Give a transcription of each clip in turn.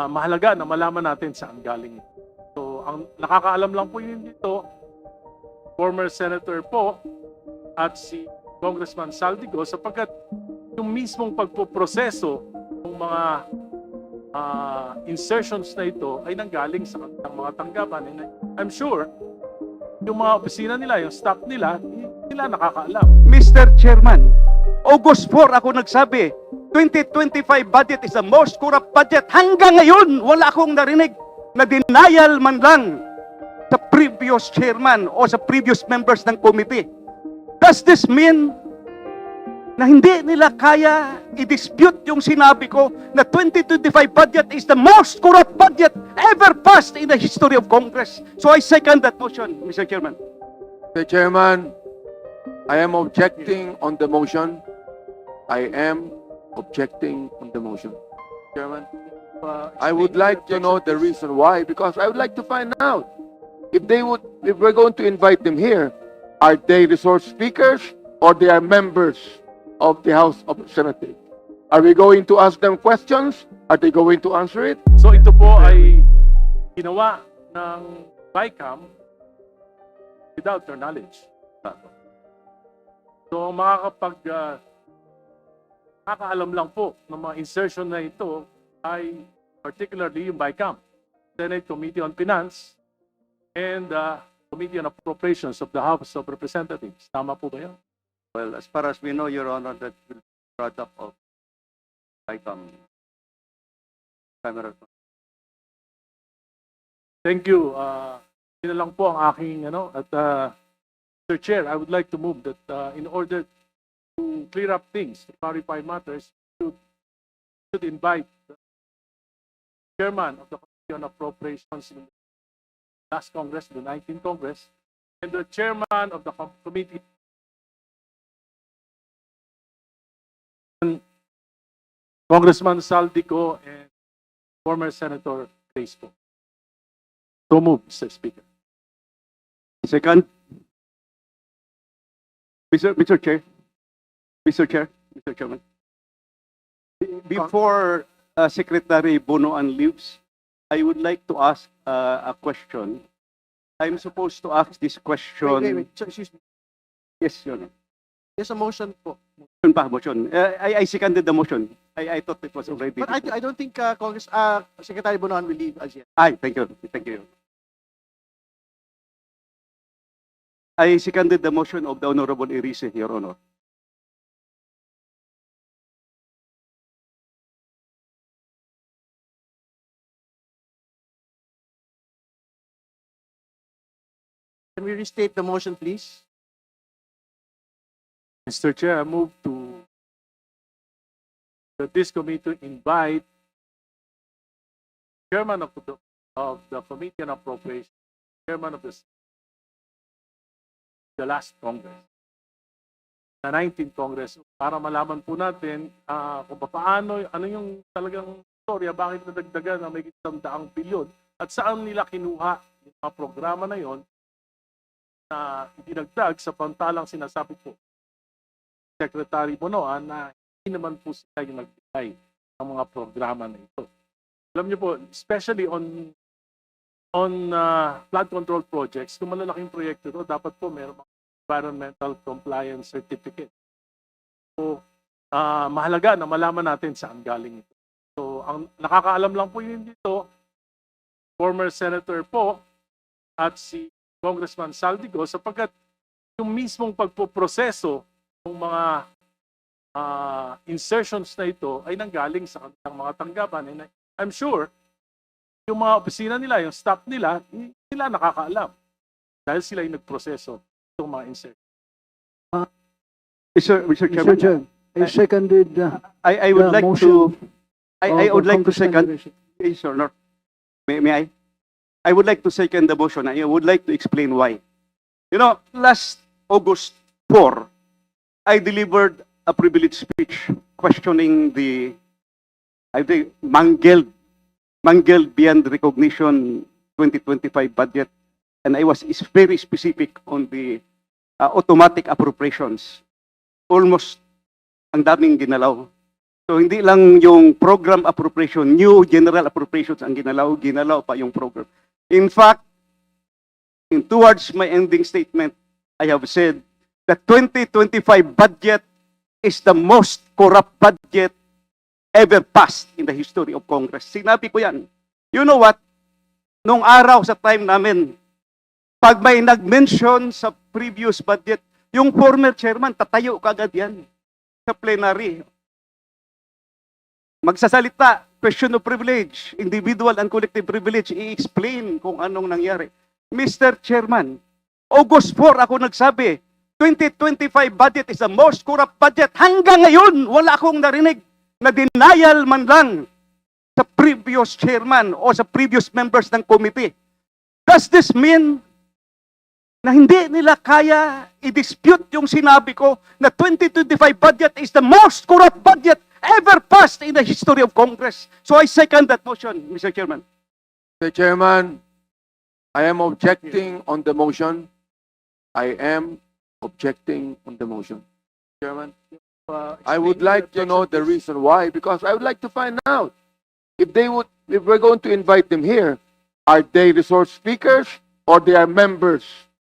mahalaga na malaman natin saan galing ito. So, ang nakakaalam lang po yun dito, former senator po at si Congressman Saldico, sapagkat yung mismong pagpoproseso ng mga insertions na ito ay nanggaling sa kanilang mga tanggapan. And I'm sure, yung mga opisina nila, yung staff nila, nila nakakaalam. Mr. Chairman, August 4 ako nagsabi, 2025 budget is the most corrupt budget. Hanggang ngayon, wala akong narinig na denial man lang sa previous chairman o sa previous members ng committee. Does this mean na hindi nila kaya i-dispute yung sinabi ko na 2025 budget is the most corrupt budget ever passed in the history of Congress? So I second that motion, Mr. Chairman. Mr. Chairman, I am objecting on the motion. I am objecting on the motion. Chairman, I would like to know the reason why, because I would like to find out if we're going to invite them here, are they resource speakers or they are members of the House of Representatives? Are we going to ask them questions? Are they going to answer it? So ito po ay ginawa ng BICAM without their knowledge. So makakaalam lang po ng mga insertion na ito ay particularly yung BICAM, Senate Committee on Finance, and Committee on Appropriations of the House of Representatives. Tama po ba yun? Well, as far as we know, Your Honor, that will be product of ICOM. Thank you. Yun na lang po ang aking at Mr. Chair, I would like to move that in order to clear up things, to clarify matters, should invite the chairman of the Committee on Appropriations in the last Congress, the 19th Congress, and the chairman of the committee, Congressman Saldico, and former Senator Crespo. So moved, Mr. Speaker. Second, Mr. Chair, Mr. Chairman. Before Secretary Bonoan leaves, I would like to ask a question. I'm supposed to ask this question. Wait. So, excuse me. Yes, Your Honor. There's a motion po. Motion. I seconded the motion. I thought it was already. But I don't think Secretary Bonoan will leave as yet. Thank you. Thank you. I seconded the motion of the Honorable Irise, Your Honor. Can we restate the motion, please? Mr. Chair, I move to that this committee invite chairman of the Committee on Appropriations, chairman of the last Congress, the 19th Congress, para malaman po natin kung paano, ano yung talagang storya, bakit nadagdagan na may 100 bilyon at saan nila kinuha yung mga programa na yon na idinagdag sa pantalang sinasabi po Secretary Bonoan na hindi naman po sila yung nagbigay ng mga programa na ito. Alam niyo po, especially on flood control projects, kung malalaking proyekto ito, dapat po mayroong environmental compliance certificate. So, mahalaga na malaman natin saan galing ito. So, ang nakakaalam lang po yun dito, former senator po at si Congressman Saldico, sapagkat yung mismong pagpoproseso ng mga insertions na ito ay nanggaling sa kanilang mga tanggapan. And I'm sure, yung mga opisina nila, yung staff nila, nila nakakaalam dahil sila yung nagproseso ng mga insertions. Mr. Chairman, Mr. Chair, I seconded I would the like motion to I would like to Congressman second. Yes, or not? May I? I would like to second the motion. I would like to explain why. You know, last August 4, I delivered a privileged speech questioning the, I think, mangled beyond recognition 2025 budget. And I was very specific on the automatic appropriations. Almost ang daming ginalaw. So hindi lang yung program appropriation, new general appropriations ang ginalaw pa yung program. In fact, towards my ending statement, I have said that 2025 budget is the most corrupt budget ever passed in the history of Congress. Sinabi ko yan. You know what? Nung araw sa time namin, pag may nag-mention sa previous budget, yung former chairman, tatayo kagad yan sa plenary. Magsasalita, question of privilege, individual and collective privilege, i-explain kung anong nangyari. Mr. Chairman, August 4 ako nagsabi, 2025 budget is the most corrupt budget. Hanggang ngayon, wala akong narinig na denial man lang sa previous chairman o sa previous members ng committee. Does this mean na hindi nila kaya i-dispute yung sinabi ko na 2025 budget is the most corrupt budget ever passed in the history of Congress? So I second that motion, Mr. Chairman. Mr. Chairman, I am objecting on the motion. I am objecting on the motion. Chairman, I would like to know the reason why, because I would like to find out if we're going to invite them here, are they resource speakers or they are members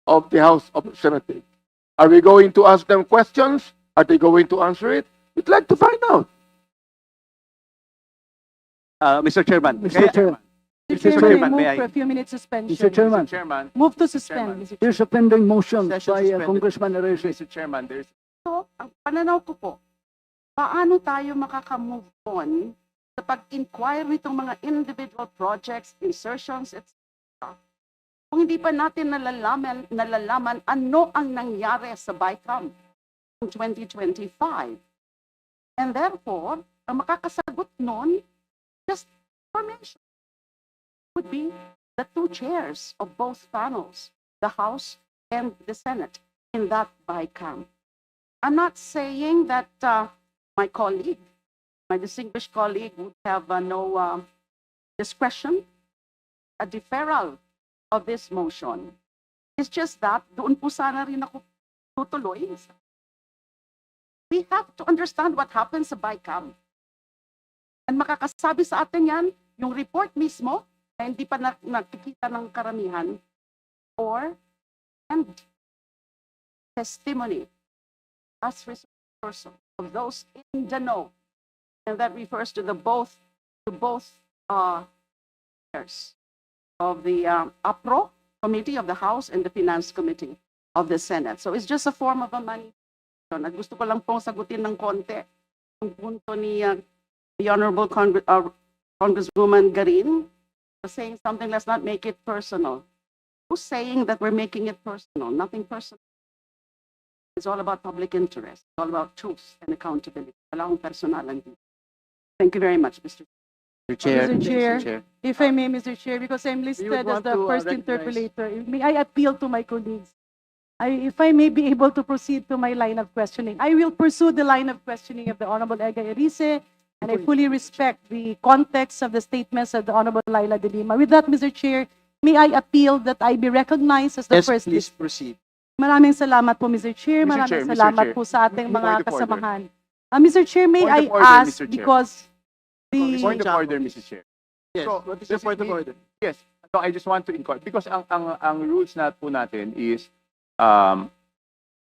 of the House of Representatives? Are we going to ask them questions? Are they going to answer it? We'd like to find out. Mr. Chairman. Mr. Chairman. Mr. Mr. Chairman, may Move I? for a few minutes suspension. Mr. Chairman, Chairman. Move to suspend, Mr. Chairman. there's a pending motion Session by suspended. Congressman Arrece. Mr. Chairman, there's So, ang pananaw ko po, paano tayo makaka-move on sa pag-inquire nitong mga individual projects, insertions, etc. Kung hindi pa natin nalalaman ano ang nangyari sa BICAM in 2025. And therefore, ang makakasagot nun, just information, would be the two chairs of both panels, the House and the Senate, in that BICAM. I'm not saying that my colleague, my distinguished colleague, would have no discretion, a deferral of this motion. It's just that doon po sana rin ako tutuloy. We have to understand what happens sa BICAM. And makakasabi sa atin yan, yung report mismo, na hindi pa nakikita ng karamihan, and testimony as person of those in the know, and that refers to both chairs of the APRO committee of the House and the Finance Committee of the Senate. So it's just a form of a manifestation. At gusto ko lang pong sagutin ng konti ang punto ni the Honorable Congresswoman Garin, saying something, let's not make it personal. Who's saying that we're making it personal? Nothing personal. It's all about public interest. It's all about truth and accountability. Wala akong personalan dito. Thank you very much, Mr. Mr. Chair, if I may, Mr. Chair, because I'm listed as want the to, first recognize- interpolator, may I appeal to my colleagues? If I may be able to proceed to my line of questioning, I will pursue the line of questioning of the Honorable Ega Erice, and I fully respect the context of the statements of the Honorable Laila de Lima. With that, Mr. Chair, may I appeal that I be recognized as the first. please proceed. Maraming salamat po, Mr. Chair. Mr. Maraming Chair, Mr. salamat Chair. po sa ating Point mga of order. kasamahan. Mr. Chair, may Point I of order, ask, Mr. Chair. because Point the, of order, Mr. Chair. Yes, So, what is the point of order? Yes. So I just want to inquire because ang rules na po natin is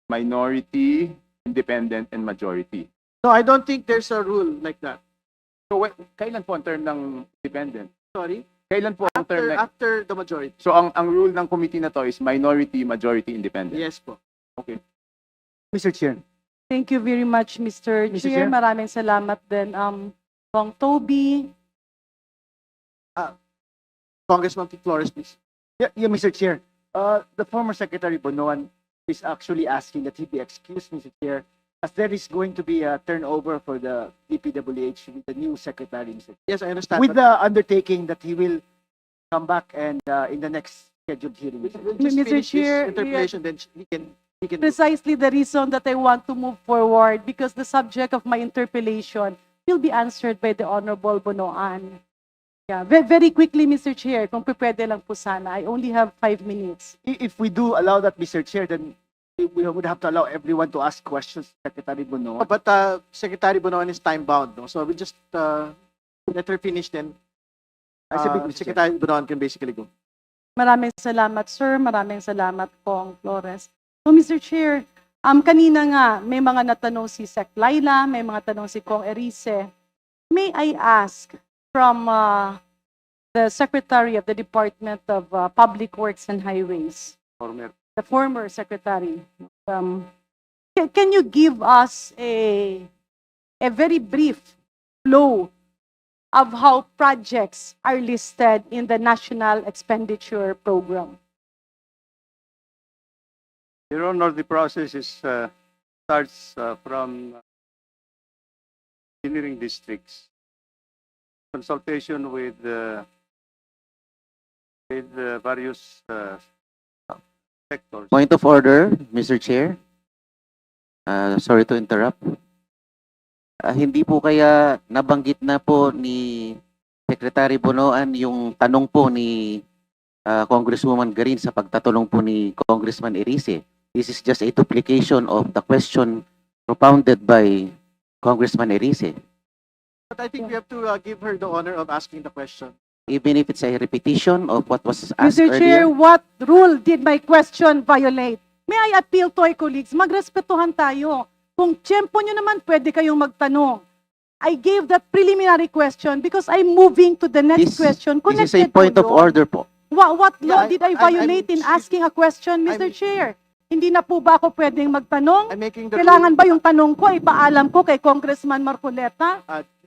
minority, independent, and majority. No, I don't think there's a rule like that. So kailan po ang term ng independent? Sorry? Kailan po ang term After the majority. So ang rule ng committee na to is minority, majority, independent. Yes po. Mr. Chair. thank you very much, Mr. Mr. Chair. Chair. Maraming salamat din. Bong Toby, Congressman Flores, please. Yeah, Mr. Chair. The former Secretary Bonoan is actually asking that he be excused, Mr. Chair, as there is going to be a turnover for the DPWH with the new secretary, Mr. Chair. Yes, I understand. With but the undertaking that he will come back and in the next scheduled hearing, Mr. Chair. we'll just Mr. finish this Chair, interpellation, then we can do. precisely the reason that I want to move forward, because the subject of my interpellation will be answered by the Honorable Bonoan. Yeah, very quickly, Mr. Chair, kung pwede lang po sana. I only have 5 minutes. If we do allow that, Mr. Chair, then we would have to allow everyone to ask questions, Secretary Bonoan. But Secretary Bonoan is time bound, no? So we just let her finish then. I submit, Mr. Chair. Secretary Bonoan can basically go. Maraming salamat, sir. Maraming salamat, Kong Flores. So, Mr. Chair, kanina nga, may mga natanong si Sec Laila, may mga tanong si Kong Erice. May I ask from the Secretary of the Department of Public Works and Highways, the former Secretary, can you give us a very brief flow of how projects are listed in the National Expenditure Program? Your Honor, the process starts from engineering districts, consultation with various sectors. Point of order, Mr. Chair. Sorry to interrupt. Hindi po kaya nabanggit na po ni Secretary Bonoan yung tanong po ni Congresswoman Garin sa pagtatanong po ni Congressman Erice. This is just a duplication of the question propounded by Congressman Erice. But I think we have to give her the honor of asking the question. Even if it's a repetition of what was asked Mr. Chair, earlier. what rule did my question violate? May I appeal to my colleagues, magrespetuhan tayo. Kung tiyempo nyo naman, pwede kayong magtanong. I gave that preliminary question because I'm moving to the next question. This is a point of order po. What law Yeah, did I violate in asking a question, Mr. Chair? Hindi na po ba ako pwedeng magtanong? I'm making the Kailangan ba yung tanong ko, ipaalam ko kay Congressman Marcoleta?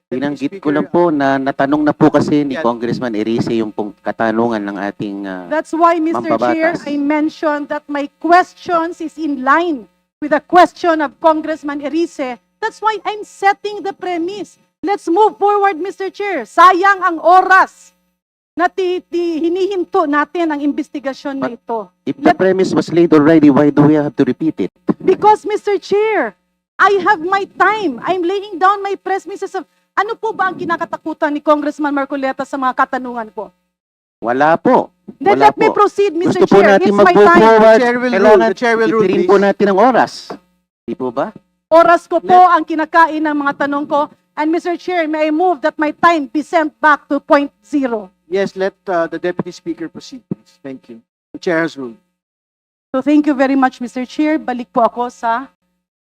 Binanggit ko lang po na natanong na po kasi ni Yeah. Congressman Erice yung pong katanungan ng ating That's why, Mr. Chair, Mampabatas. I mentioned that my questions is in line with the question of Congressman Erice. That's why I'm setting the premise. Let's move forward, Mr. Chair. Sayang ang oras na hinihinto natin ang investigasyon na ito. If the premise was laid already, why do we have to repeat it? Because, Mr. Chair, I have my time. I'm laying down my premises of ano po ba ang kinakatakutan ni Congressman Marcoleta sa mga katanungan ko? Wala po. Then Wala let me po. proceed, Mr. Gusto po Chair. natin It's my mag-move time. forward. The chair will rule. Kailangan The chair will rule, itirin please. po natin ang oras. Di po ba? Oras ko po ang kinakain ng mga tanong ko. And Mr. Chair, may I move that my time be sent back to point zero. Yes, let the Deputy Speaker proceed, please. Thank you. The chair has ruled. So thank you very much, Mr. Chair. Balik po ako sa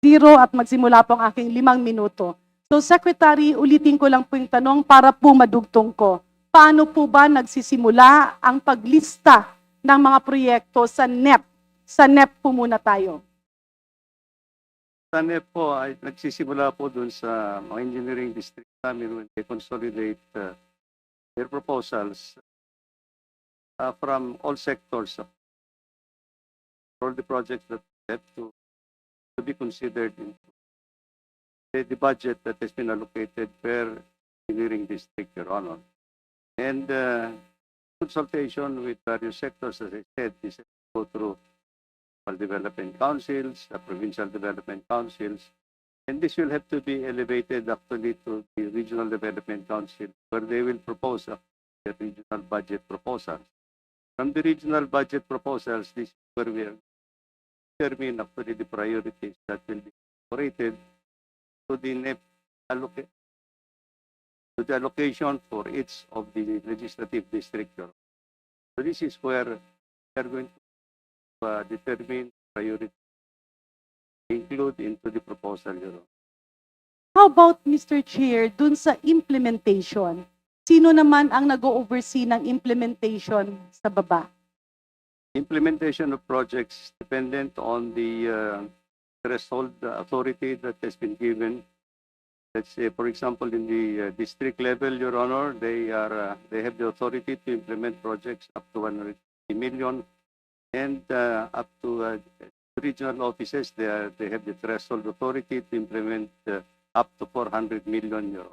zero at magsimula po ang aking 5 minuto. So Secretary, ulitin ko lang po yung tanong para po madugtong ko. Paano po ba nagsisimula ang paglista ng mga proyekto sa NEP? Sa NEP po muna tayo. Sa NEP po ay nagsisimula po dun sa mga engineering district namin when they consolidate their proposals from all sectors, all the projects that have to be considered in the budget that has been allocated per engineering district, Your Honor. And consultation with various sectors, as I said, this has to go through development councils, provincial development councils, and this will have to be elevated actually to the regional development council, where they will propose the regional budget proposals. From the regional budget proposals, this is where we are determine actually the priorities that will be incorporated to the NEP to the allocation for each of the legislative district. So this is where we are going to determine priority include into the proposal, Your Honor. How about, Mr. Chair, dun sa implementation? Sino naman ang nag-oversee ng implementation sa baba? Implementation of projects dependent on the threshold authority that has been given. Let's say, for example, in the district level, Your Honor, they have the authority to implement projects up to 150 million, and up to regional offices, they have the threshold authority to implement up to 400 million euro.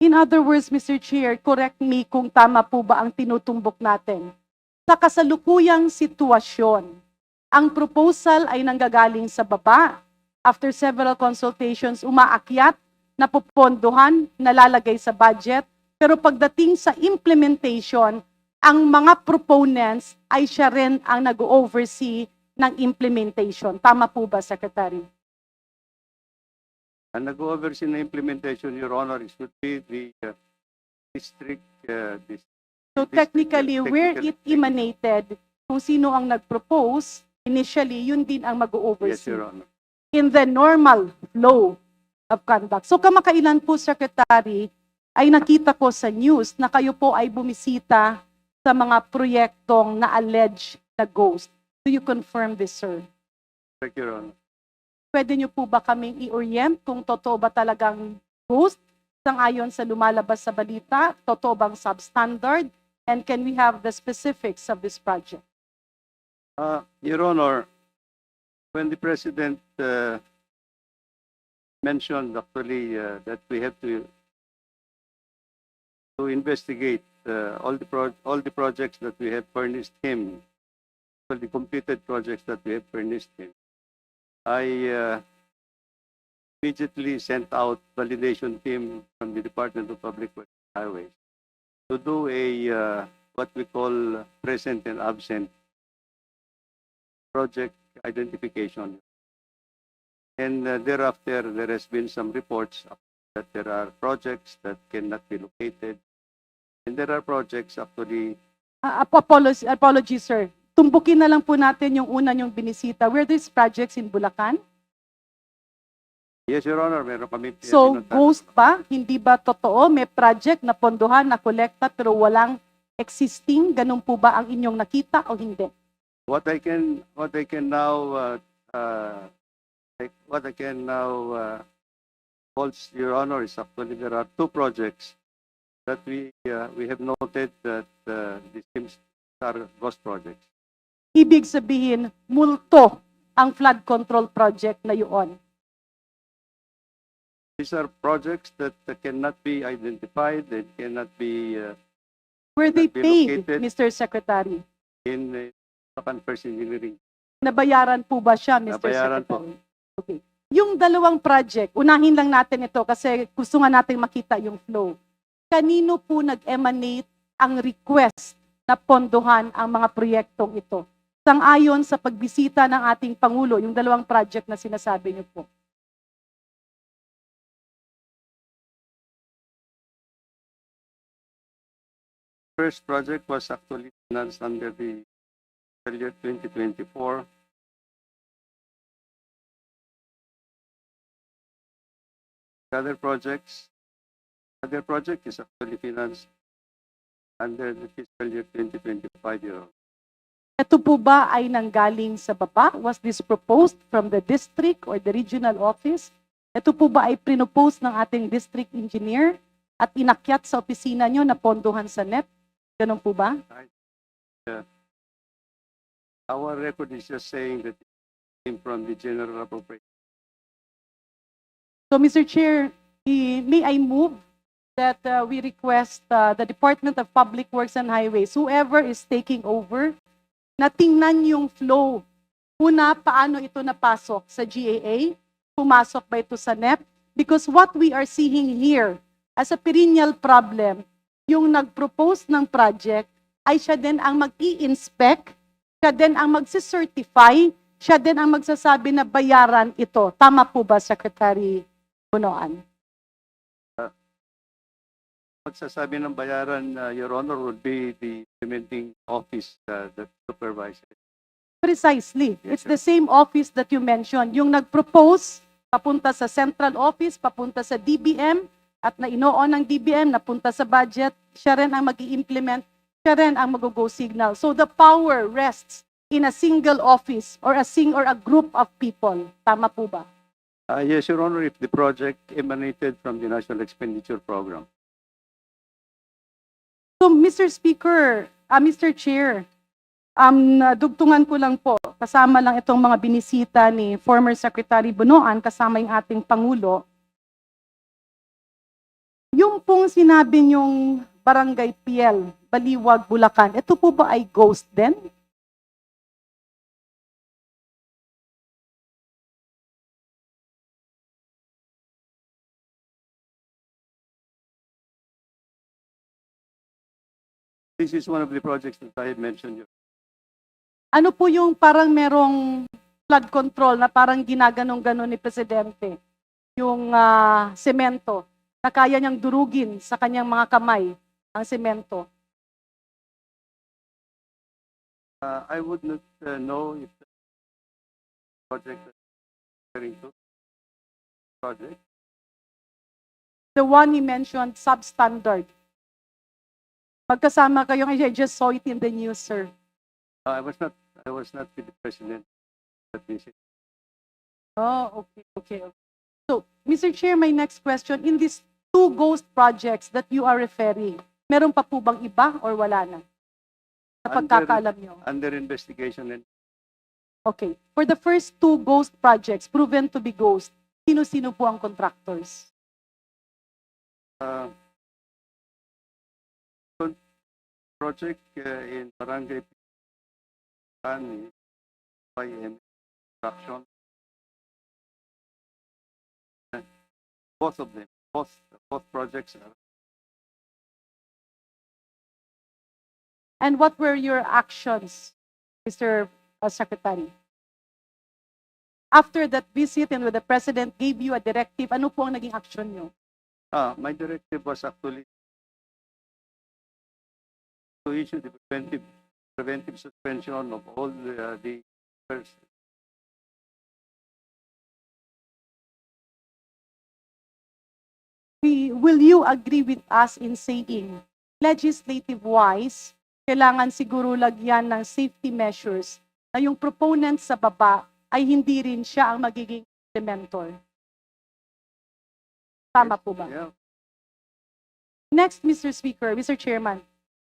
In other words, Mr. Chair, correct me kung tama po ba ang tinutumbok natin. Sa kasalukuyang sitwasyon, ang proposal ay nanggagaling sa baba. After several consultations, umaakyat, napupondohan, nalalagay sa budget. Pero pagdating sa implementation, ang mga proponents ay siya rin ang nag-oversee ng implementation. Tama po ba, Secretary? Ang nag-oversee na implementation, Your Honor, is would be the district. So District, technically, where it technically. emanated, kung sino ang nag-propose, initially, yun din ang Yes, mag-oversee Your Honor. in the normal flow of conduct. So kamakailan po, Secretary, ay nakita ko sa news na kayo po ay bumisita sa mga proyektong na alleged na ghost. Do you confirm this, sir? Correct, Your Honor. Pwede niyo po ba kaming i-orient kung totoo ba talagang ghost sangayon sa lumalabas sa balita? Totoo bang substandard? And can we have the specifics of this project? Your Honor, when the President mentioned actually that we have to investigate all the projects that we have furnished him, all the completed projects that we have furnished him, I immediately sent out validation team from the Department of Public Works and Highways to do a what we call present and absent project identification. And thereafter, there has been some reports that there are projects that cannot be located. And there are projects actually, Apologies, sir. Tumbukin na lang po natin yung una niyong binisita. Were these projects in Bulacan? yes, Your Honor, meron kami. So, pinuntahan. ghost ba? Hindi ba totoo? May project na pondohan, na kolekta, pero walang existing? Ganun po ba ang inyong nakita o hindi? What I can now holds Your Honor is actually there are two projects that we have noted that these seems are ghost projects. Ibig sabihin, multo ang flood control project na yun. These are projects that cannot be identified, that cannot be Were they be paid, located. Mr. Secretary? in first engineering. Nabayaran po ba siya, Mr. Nabayaran po. Secretary? Okay. Yung dalawang project, unahin lang natin ito kasi gusto nga natin makita yung flow. Kanino po nag-emanate ang request na pondohan ang mga proyektong ito? Sang-ayon sa pagbisita ng ating Pangulo, yung dalawang project na sinasabi niyo po. First project was actually financed under the earlier 2024. Other project is actually financed under the fiscal year 2025 year. Ito po ba ay nanggaling sa baba? Was this proposed from the district or the regional office? Ito po ba ay pinopose ng ating district engineer at inakyat sa opisina nyo na pondohan sa NEP? Ganun po ba? Our record is just saying that it came from the general appropriation. So, Mr. Chair, may I move that we request the Department of Public Works and Highways, whoever is taking over, na tingnan yung flow. Una, paano ito napasok sa GAA? Pumasok ba ito sa NEP? Because what we are seeing here as a perennial problem, yung nag-propose ng project ay siya din ang mag-i-inspect, siya din ang magsicertify, siya din ang magsasabi na bayaran ito. Tama po ba, Secretary Bunoan? Magsasabi ng bayaran, Your Honor, would be the implementing office that supervises. Precisely. Yes, It's the same office that you mentioned. Yung nag-propose, papunta sa central office, papunta sa DBM, at na inoon ng DBM, napunta sa budget, siya rin ang mag-i-implement, siya rin ang mag-go signal. So the power rests in a single office or a group of people. Tama po ba? Yes, Your Honor, if the project emanated from the National Expenditure Program. So, Mr. Speaker, Mr. Chair, dugtungan ko lang po, kasama lang itong mga binisita ni former Secretary Bunoan, kasama yung ating Pangulo. Yung pong sinabi niyong Barangay PL, Baliwag, Bulacan, ito po ba ay ghost din? This is one of the projects that I had mentioned. Ano po yung parang merong flood control na parang ginaganong-ganon ni Presidente? Yung semento na kaya niyang durugin sa kanyang mga kamay ang semento. I would not know if the project that you're referring to project. The one he mentioned, substandard. Magkasama kayo, I just saw it in the news, sir. I was not with the president that visit. Oh, okay. So, Mr. Chair, my next question, in these two ghost projects that you are referring, meron pa po bang iba or wala na? Sa pagkakaalam nyo. Under investigation and Okay. For the first two ghost projects, proven to be ghost, sino-sino po ang contractors? project in Barangay Pitan, YM construction. Both of them, both projects are And what were your actions, Mr. Secretary? After that visit and when the President gave you a directive, ano po ang naging action nyo? my directive was actually to issue the preventive suspension of all the Will you agree with us in saying, legislative-wise, kailangan siguro lagyan ng safety measures na yung proponent sa baba ay hindi rin siya ang magiging implementer? Tama po ba? Yeah. Next, Mr. Speaker, Mr. Chairman,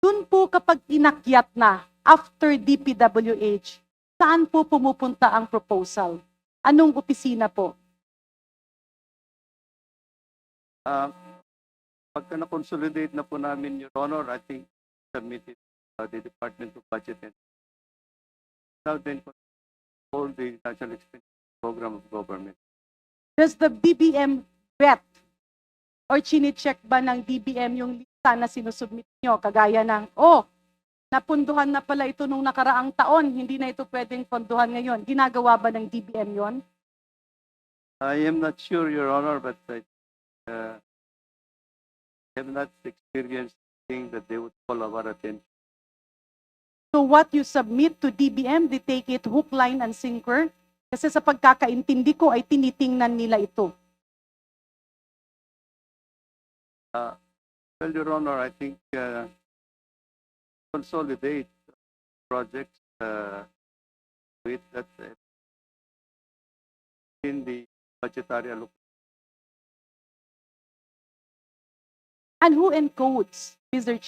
dun po kapag inakyat na after DPWH, saan po pumupunta ang proposal? Anong opisina po? Pagka na-consolidate na po namin, Your Honor, I think submitted the Department of Budget and now then all the National Expenditure Program of Government. Does the DBM vet or chine-check ba ng DBM yung lista na sinusubmit nyo? Kagaya ng, napunduhan na pala ito nung nakaraang taon, hindi na ito pwedeng ponduhan ngayon. Ginagawa ba ng DBM yon? I am not sure, Your Honor, but I have not experienced thing that they would call our attention. So what you submit to DBM, they take it hook, line, and sinker? Kasi sa pagkakaintindi ko ay tinitingnan nila ito. Well, Your Honor, I think consolidate projects with that in the budgetary allocation. And who encodes, Mr. Chair?